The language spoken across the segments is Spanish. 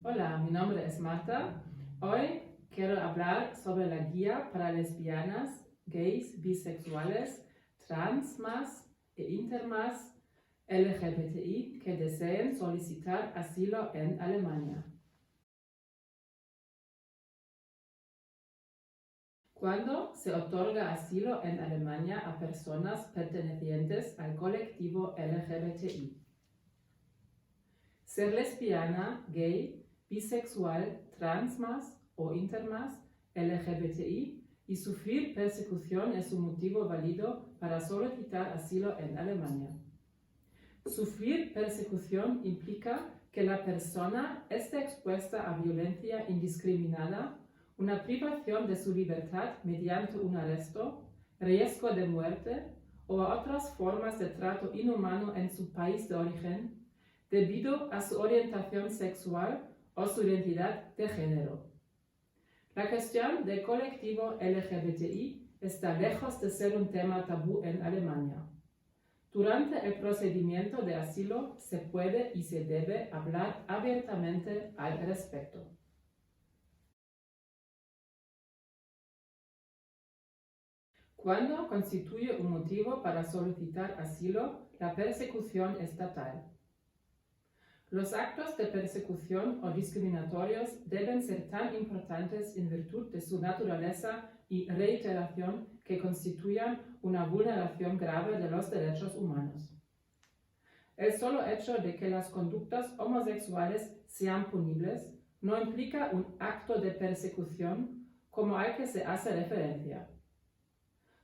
Hola, mi nombre es Marta. Hoy quiero hablar sobre la guía para lesbianas, gays, bisexuales, trans más e intermas LGBTI que deseen solicitar asilo en Alemania. Cuando se otorga asilo en Alemania a personas pertenecientes al colectivo LGBTI. Ser lesbiana, gay, bisexual, trans más o intermas, LGBTI y sufrir persecución es un motivo válido para solicitar asilo en Alemania. Sufrir persecución implica que la persona esté expuesta a violencia indiscriminada, una privación de su libertad mediante un arresto, riesgo de muerte o a otras formas de trato inhumano en su país de origen, debido a su orientación sexual o su identidad de género. La cuestión del colectivo LGBTI está lejos de ser un tema tabú en Alemania. Durante el procedimiento de asilo se puede y se debe hablar abiertamente al respecto. ¿Cuándo constituye un motivo para solicitar asilo la persecución estatal? Los actos de persecución o discriminatorios deben ser tan importantes en virtud de su naturaleza y reiteración que constituyan una vulneración grave de los derechos humanos. El solo hecho de que las conductas homosexuales sean punibles no implica un acto de persecución como al que se hace referencia.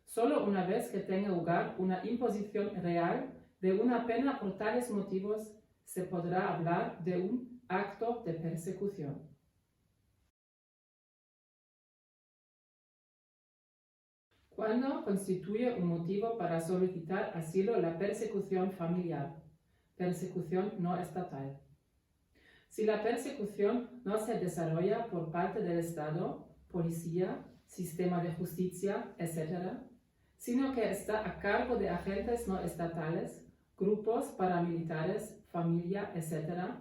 Solo una vez que tenga lugar una imposición real de una pena por tales motivos se podrá hablar de un acto de persecución. ¿Cuándo constituye un motivo para solicitar asilo la persecución familiar? Persecución no estatal. Si la persecución no se desarrolla por parte del Estado, policía, sistema de justicia, etc., sino que está a cargo de agentes no estatales, grupos paramilitares, familia, etc.,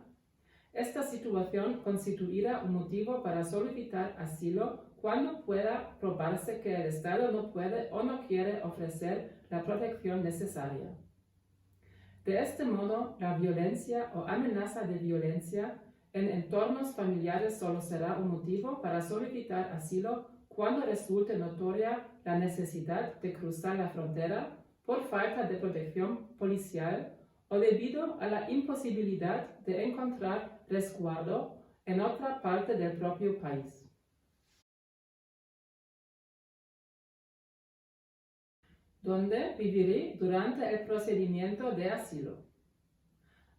esta situación constituirá un motivo para solicitar asilo cuando pueda probarse que el Estado no puede o no quiere ofrecer la protección necesaria. De este modo, la violencia o amenaza de violencia en entornos familiares solo será un motivo para solicitar asilo cuando resulte notoria la necesidad de cruzar la frontera por falta de protección policial o debido a la imposibilidad de encontrar resguardo en otra parte del propio país. ¿Dónde viviré durante el procedimiento de asilo?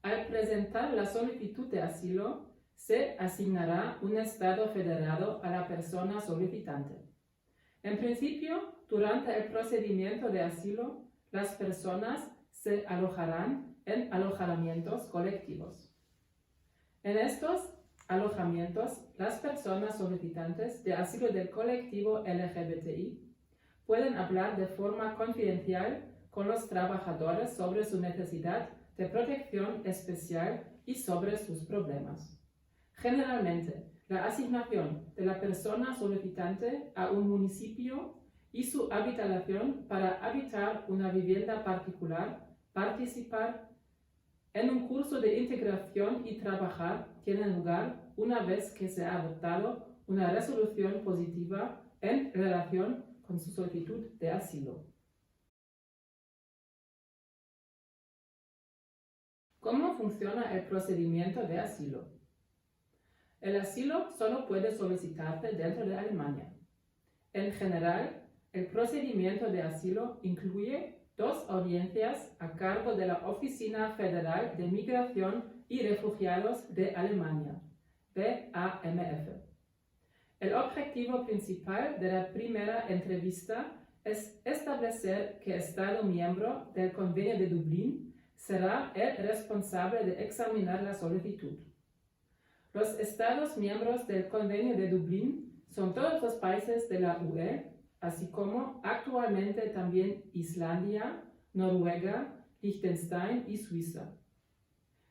Al presentar la solicitud de asilo, se asignará un estado federado a la persona solicitante. En principio, durante el procedimiento de asilo, las personas se alojarán en alojamientos colectivos. En estos alojamientos, las personas solicitantes de asilo del colectivo LGBTI pueden hablar de forma confidencial con los trabajadores sobre su necesidad de protección especial y sobre sus problemas. Generalmente, la asignación de la persona solicitante a un municipio y su habilitación para habitar una vivienda particular, participar en un curso de integración y trabajar tienen lugar una vez que se ha adoptado una resolución positiva en relación con su solicitud de asilo. ¿Cómo funciona el procedimiento de asilo? El asilo solo puede solicitarse dentro de Alemania. En general, el procedimiento de asilo incluye 2 audiencias a cargo de la Oficina Federal de Migración y Refugiados de Alemania, BAMF. El objetivo principal de la primera entrevista es establecer qué Estado miembro del Convenio de Dublín será el responsable de examinar la solicitud. Los Estados miembros del Convenio de Dublín son todos los países de la UE, así como actualmente también Islandia, Noruega, Liechtenstein y Suiza.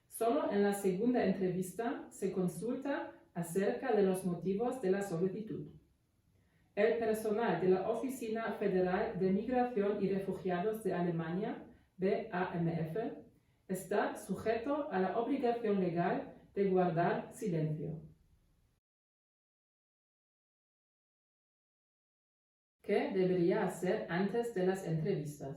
Solo en la segunda entrevista se consulta acerca de los motivos de la solicitud. El personal de la Oficina Federal de Migración y Refugiados de Alemania, BAMF, está sujeto a la obligación legal de guardar silencio. ¿Qué debería hacer antes de las entrevistas?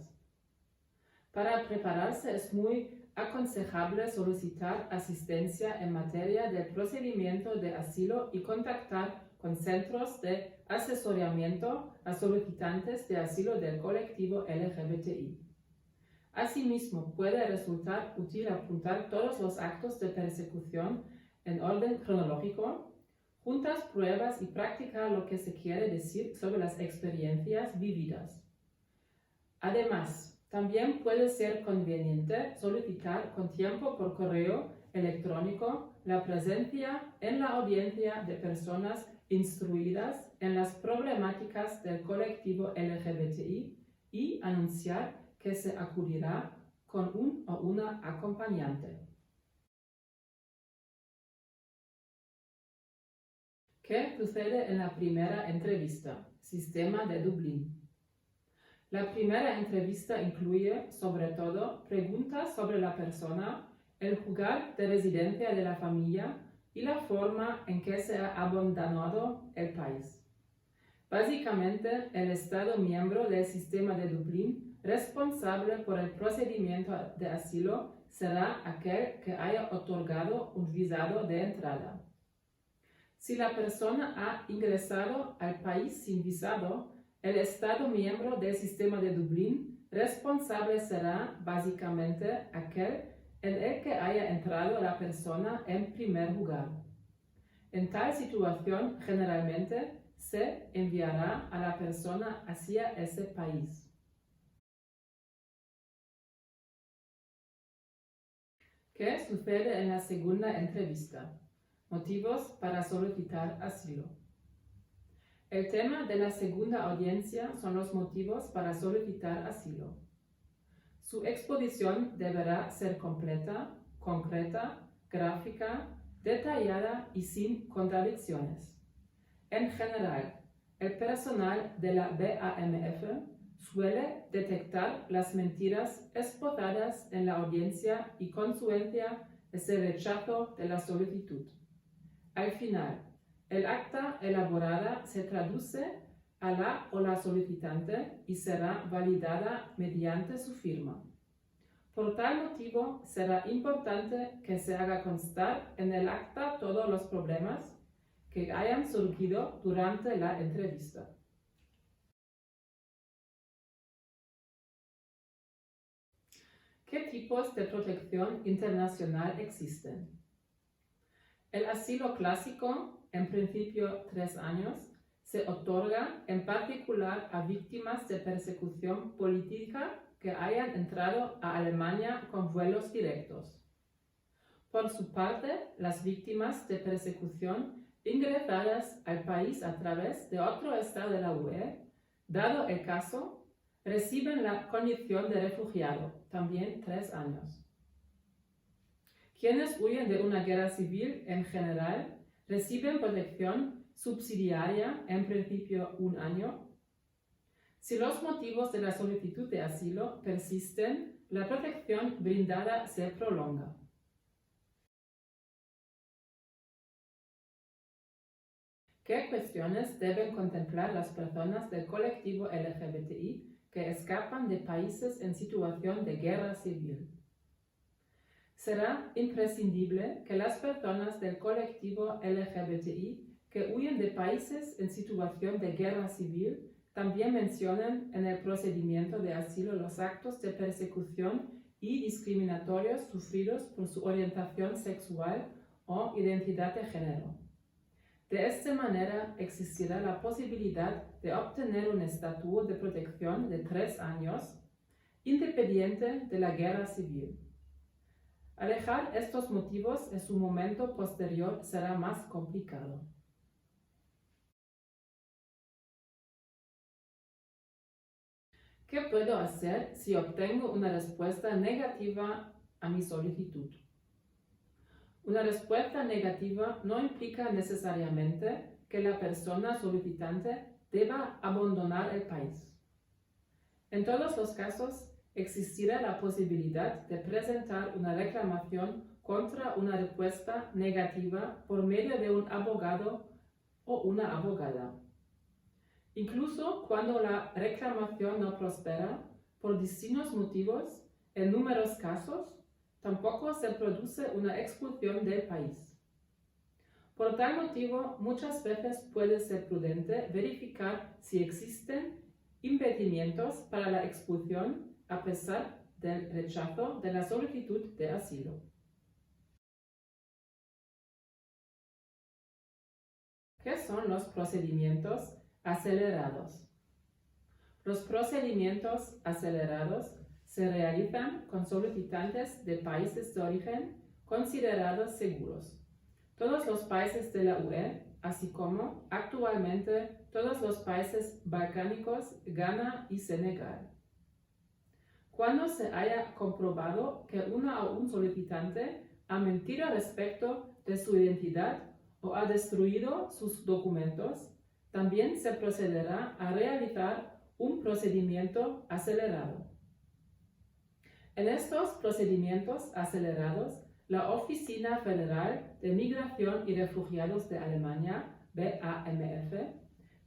Para prepararse es muy aconsejable solicitar asistencia en materia del procedimiento de asilo y contactar con centros de asesoramiento a solicitantes de asilo del colectivo LGBTI. Asimismo, puede resultar útil apuntar todos los actos de persecución en orden cronológico, juntas pruebas y practicar lo que se quiere decir sobre las experiencias vividas. Además, también puede ser conveniente solicitar con tiempo por correo electrónico la presencia en la audiencia de personas instruidas en las problemáticas del colectivo LGBTI y anunciar que se acudirá con un o una acompañante. ¿Qué sucede en la primera entrevista? Sistema de Dublín. La primera entrevista incluye, sobre todo, preguntas sobre la persona, el lugar de residencia de la familia y la forma en que se ha abandonado el país. Básicamente, el Estado miembro del sistema de Dublín responsable por el procedimiento de asilo será aquel que haya otorgado un visado de entrada. Si la persona ha ingresado al país sin visado, el Estado miembro del sistema de Dublín responsable será básicamente aquel en el que haya entrado la persona en primer lugar. En tal situación, generalmente, se enviará a la persona hacia ese país. ¿Qué sucede en la segunda entrevista? Motivos para solicitar asilo. El tema de la segunda audiencia son los motivos para solicitar asilo. Su exposición deberá ser completa, concreta, gráfica, detallada y sin contradicciones. En general, el personal de la BAMF suele detectar las mentiras esbozadas en la audiencia y consecuencia ese rechazo de la solicitud. Al final, el acta elaborada se traduce a la o la solicitante y será validada mediante su firma. Por tal motivo, será importante que se haga constar en el acta todos los problemas que hayan surgido durante la entrevista. ¿Qué tipos de protección internacional existen? El asilo clásico, en principio 3 años, se otorga en particular a víctimas de persecución política que hayan entrado a Alemania con vuelos directos. Por su parte, las víctimas de persecución ingresadas al país a través de otro estado de la UE, dado el caso, reciben la condición de refugiado, también 3 años. Quienes huyen de una guerra civil en general reciben protección subsidiaria en principio 1 año. Si los motivos de la solicitud de asilo persisten, la protección brindada se prolonga. ¿Qué cuestiones deben contemplar las personas del colectivo LGBTI que escapan de países en situación de guerra civil? Será imprescindible que las personas del colectivo LGBTI que huyen de países en situación de guerra civil también mencionen en el procedimiento de asilo los actos de persecución y discriminatorios sufridos por su orientación sexual o identidad de género. De esta manera existirá la posibilidad de obtener un estatuto de protección de 3 años, independiente de la guerra civil. Alejar estos motivos en su momento posterior será más complicado. ¿Qué puedo hacer si obtengo una respuesta negativa a mi solicitud? Una respuesta negativa no implica necesariamente que la persona solicitante deba abandonar el país. En todos los casos, existirá la posibilidad de presentar una reclamación contra una respuesta negativa por medio de un abogado o una abogada. Incluso cuando la reclamación no prospera, por distintos motivos, en numerosos casos, tampoco se produce una expulsión del país. Por tal motivo, muchas veces puede ser prudente verificar si existen impedimentos para la expulsión a pesar del rechazo de la solicitud de asilo. ¿Qué son los procedimientos acelerados? Los procedimientos acelerados se realizan con solicitantes de países de origen considerados seguros. Todos los países de la UE, así como, actualmente, todos los países balcánicos, Ghana y Senegal. Cuando se haya comprobado que una o un solicitante ha mentido respecto de su identidad o ha destruido sus documentos, también se procederá a realizar un procedimiento acelerado. En estos procedimientos acelerados, la Oficina Federal de Migración y Refugiados de Alemania, BAMF,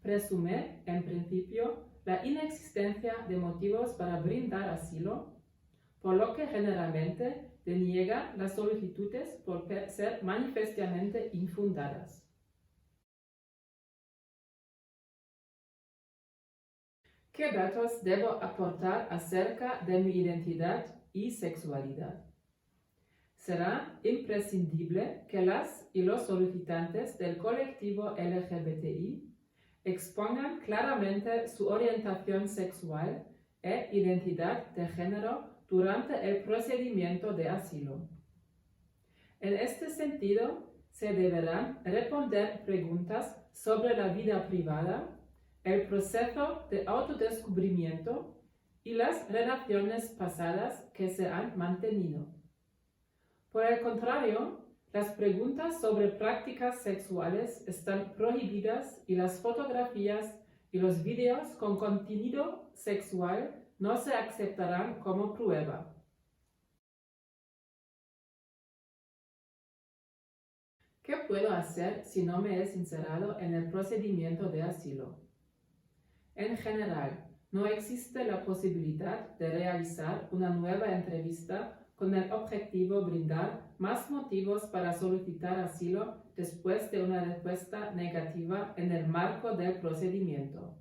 presume, en principio, la inexistencia de motivos para brindar asilo, por lo que generalmente deniega las solicitudes por ser manifiestamente infundadas. ¿Qué datos debo aportar acerca de mi identidad y sexualidad? Será imprescindible que las y los solicitantes del colectivo LGBTI expongan claramente su orientación sexual e identidad de género durante el procedimiento de asilo. En este sentido, se deberán responder preguntas sobre la vida privada, el proceso de autodescubrimiento y las relaciones pasadas que se han mantenido. Por el contrario, las preguntas sobre prácticas sexuales están prohibidas y las fotografías y los vídeos con contenido sexual no se aceptarán como prueba. ¿Qué puedo hacer si no me he sincerado en el procedimiento de asilo? En general, no existe la posibilidad de realizar una nueva entrevista con el objetivo de brindar más motivos para solicitar asilo después de una respuesta negativa en el marco del procedimiento.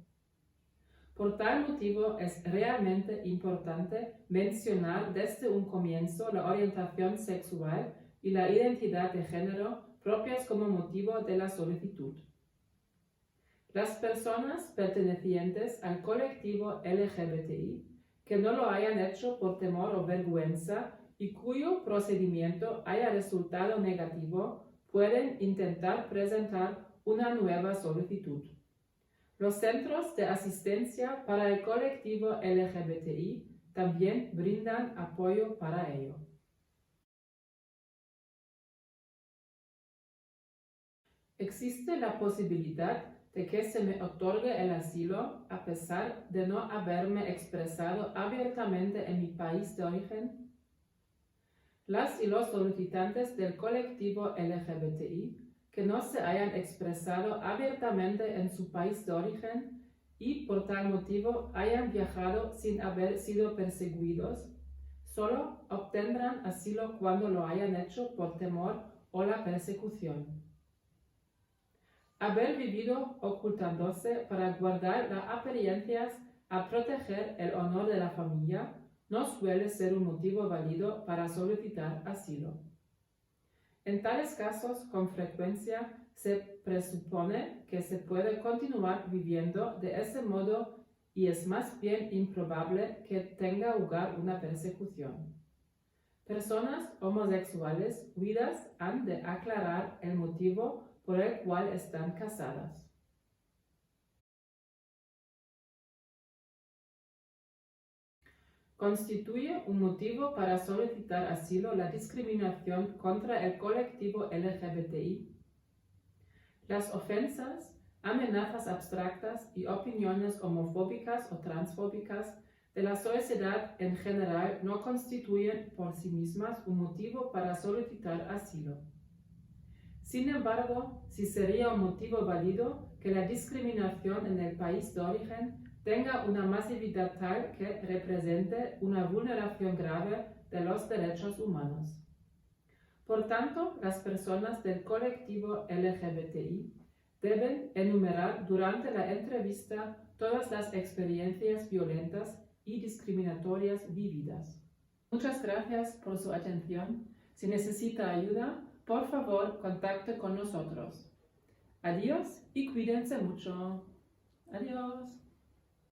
Por tal motivo es realmente importante mencionar desde un comienzo la orientación sexual y la identidad de género propias como motivo de la solicitud. Las personas pertenecientes al colectivo LGBTI que no lo hayan hecho por temor o vergüenza y cuyo procedimiento haya resultado negativo pueden intentar presentar una nueva solicitud. Los centros de asistencia para el colectivo LGBTI también brindan apoyo para ello. Existe la posibilidad de que se me otorgue el asilo a pesar de no haberme expresado abiertamente en mi país de origen. Las y los solicitantes del colectivo LGBTI que no se hayan expresado abiertamente en su país de origen y por tal motivo hayan viajado sin haber sido perseguidos, solo obtendrán asilo cuando lo hayan hecho por temor o la persecución. Haber vivido ocultándose para guardar las apariencias a proteger el honor de la familia no suele ser un motivo válido para solicitar asilo. En tales casos, con frecuencia, se presupone que se puede continuar viviendo de ese modo y es más bien improbable que tenga lugar una persecución. Personas homosexuales huidas han de aclarar el motivo por el cual están casadas. constituye un motivo para solicitar asilo la discriminación contra el colectivo LGBTI. Las ofensas, amenazas abstractas y opiniones homofóbicas o transfóbicas de la sociedad en general no constituyen por sí mismas un motivo para solicitar asilo. Sin embargo, sí sería un motivo válido que la discriminación en el país de origen tenga una masividad tal que represente una vulneración grave de los derechos humanos. Por tanto, las personas del colectivo LGBTI deben enumerar durante la entrevista todas las experiencias violentas y discriminatorias vividas. Muchas gracias por su atención. Si necesita ayuda, por favor, contacte con nosotros. Adiós y cuídense mucho. Adiós.